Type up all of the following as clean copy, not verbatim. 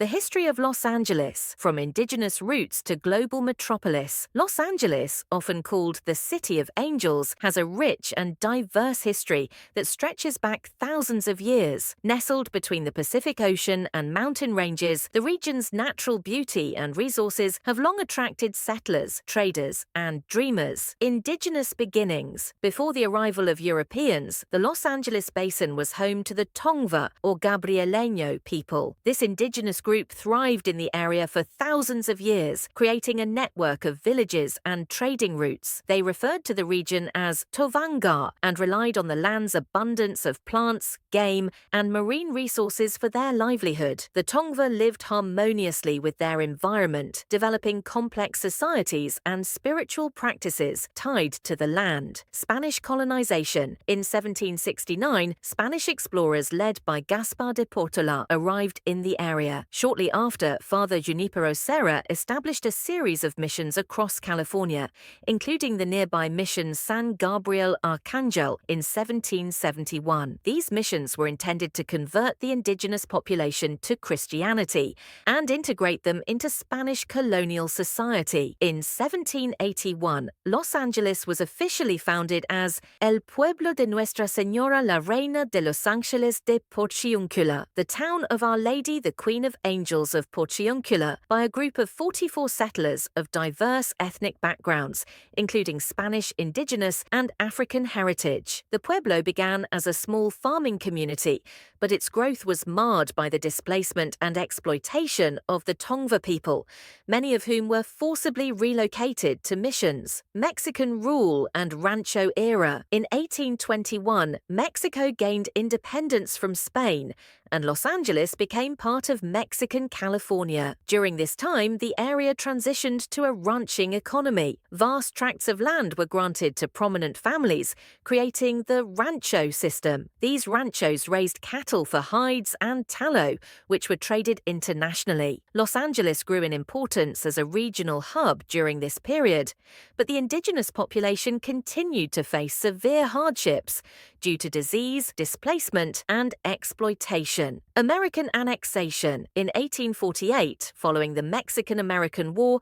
The history of Los Angeles, from indigenous roots to global metropolis. Los Angeles, often called the City of Angels, has a rich and diverse history that stretches back thousands of years. Nestled between the Pacific Ocean and mountain ranges, the region's natural beauty and resources have long attracted settlers, traders, and dreamers. Indigenous beginnings. Before the arrival of Europeans, the Los Angeles basin was home to the Tongva, or Gabrieleño people. This indigenous group thrived in the area for thousands of years, creating a network of villages and trading routes. They referred to the region as Tongva and relied on the land's abundance of plants, game, and marine resources for their livelihood. The Tongva lived harmoniously with their environment, developing complex societies and spiritual practices tied to the land. Spanish colonization. In 1769, Spanish explorers led by Gaspar de Portola arrived in the area. Shortly after, Father Junipero Serra established a series of missions across California, including the nearby mission San Gabriel Arcangel in 1771. These missions were intended to convert the indigenous population to Christianity and integrate them into Spanish colonial society. In 1781, Los Angeles was officially founded as El Pueblo de Nuestra Señora la Reina de los Ángeles de Porciúncula, the town of Our Lady, the Queen of Angels of Porciúncula, by a group of 44 settlers of diverse ethnic backgrounds, including Spanish, indigenous, and African heritage. The Pueblo began as a small farming community, but its growth was marred by the displacement and exploitation of the Tongva people, many of whom were forcibly relocated to missions. Mexican rule and Rancho Era. In 1821, Mexico gained independence from Spain, and Los Angeles became part of Mexican California. During this time, the area transitioned to a ranching economy. Vast tracts of land were granted to prominent families, creating the rancho system. These ranchos raised cattle for hides and tallow, which were traded internationally. Los Angeles grew in importance as a regional hub during this period, but the indigenous population continued to face severe hardships due to disease, displacement, and exploitation. American annexation. In 1848, following the Mexican-American War,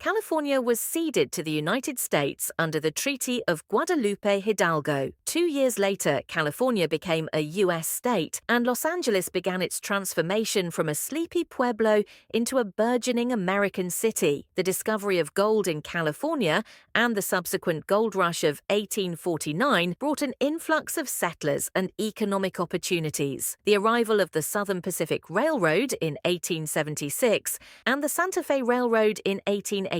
California was ceded to the United States under the Treaty of Guadalupe Hidalgo. 2 years later, California became a U.S. state, and Los Angeles began its transformation from a sleepy pueblo into a burgeoning American city. The discovery of gold in California and the subsequent gold rush of 1849 brought an influx of settlers and economic opportunities. The arrival of the Southern Pacific Railroad in 1876 and the Santa Fe Railroad in 1885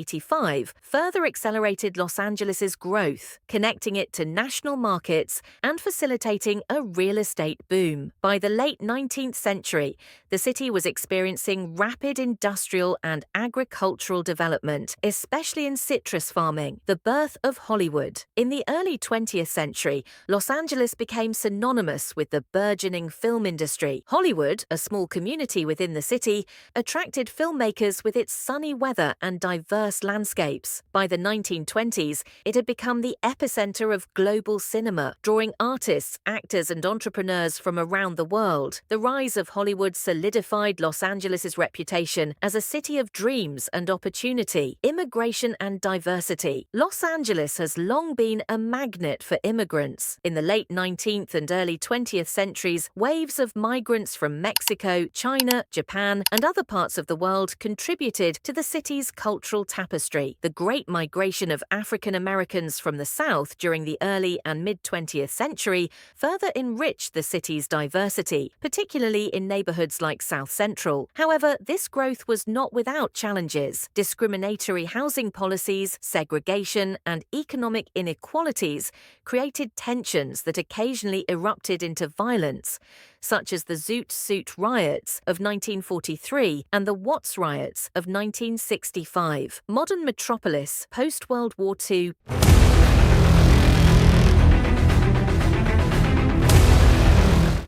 further accelerated Los Angeles's growth, connecting it to national markets and facilitating a real estate boom. By the late 19th century, the city was experiencing rapid industrial and agricultural development, especially in citrus farming, the birth of Hollywood. In the early 20th century, Los Angeles became synonymous with the burgeoning film industry. Hollywood, a small community within the city, attracted filmmakers with its sunny weather and diverse landscapes. By the 1920s, it had become the epicenter of global cinema, drawing artists, actors, and entrepreneurs from around the world. The rise of Hollywood solidified Los Angeles's reputation as a city of dreams and opportunity. Immigration and diversity. Los Angeles has long been a magnet for immigrants. In the late 19th and early 20th centuries, waves of migrants from Mexico, China, Japan, and other parts of the world contributed to the city's cultural tapestry. The Great Migration of African Americans from the South during the early and mid-20th century further enriched the city's diversity, particularly in neighborhoods like South Central. However, this growth was not without challenges. Discriminatory housing policies, segregation, and economic inequalities created tensions that occasionally erupted into violence, such as the Zoot Suit riots of 1943 and the Watts riots of 1965. Modern Metropolis, post-World War II.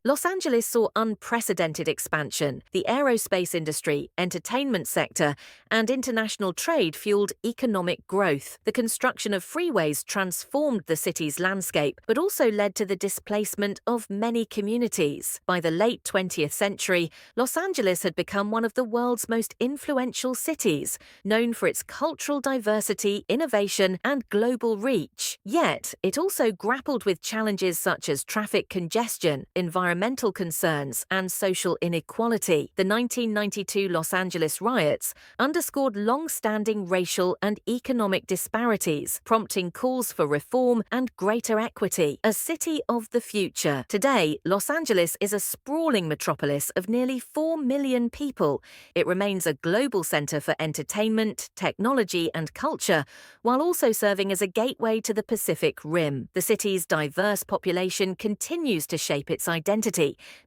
Los Angeles saw unprecedented expansion. The aerospace industry, entertainment sector, and international trade fueled economic growth. The construction of freeways transformed the city's landscape, but also led to the displacement of many communities. By the late 20th century, Los Angeles had become one of the world's most influential cities, known for its cultural diversity, innovation, and global reach. Yet, it also grappled with challenges such as traffic congestion, environmental concerns, and social inequality. The 1992 Los Angeles riots underscored long-standing racial and economic disparities, prompting calls for reform and greater equity. A city of the future. Today, Los Angeles is a sprawling metropolis of nearly 4 million people. It remains a global center for entertainment, technology, and culture, while also serving as a gateway to the Pacific Rim. The city's diverse population continues to shape its identity,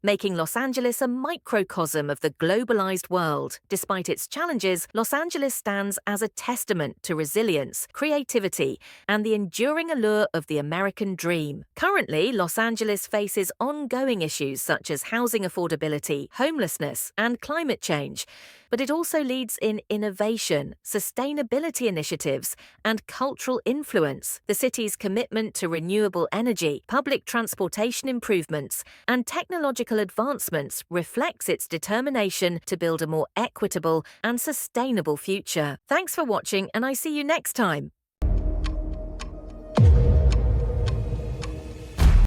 making Los Angeles a microcosm of the globalized world. Despite its challenges, Los Angeles stands as a testament to resilience, creativity, and the enduring allure of the American dream. Currently, Los Angeles faces ongoing issues such as housing affordability, homelessness, and climate change, but it also leads in innovation, sustainability initiatives, and cultural influence. The city's commitment to renewable energy, public transportation improvements, and technological advancements reflects its determination to build a more equitable and sustainable future. Thanks for watching, and I see you next time.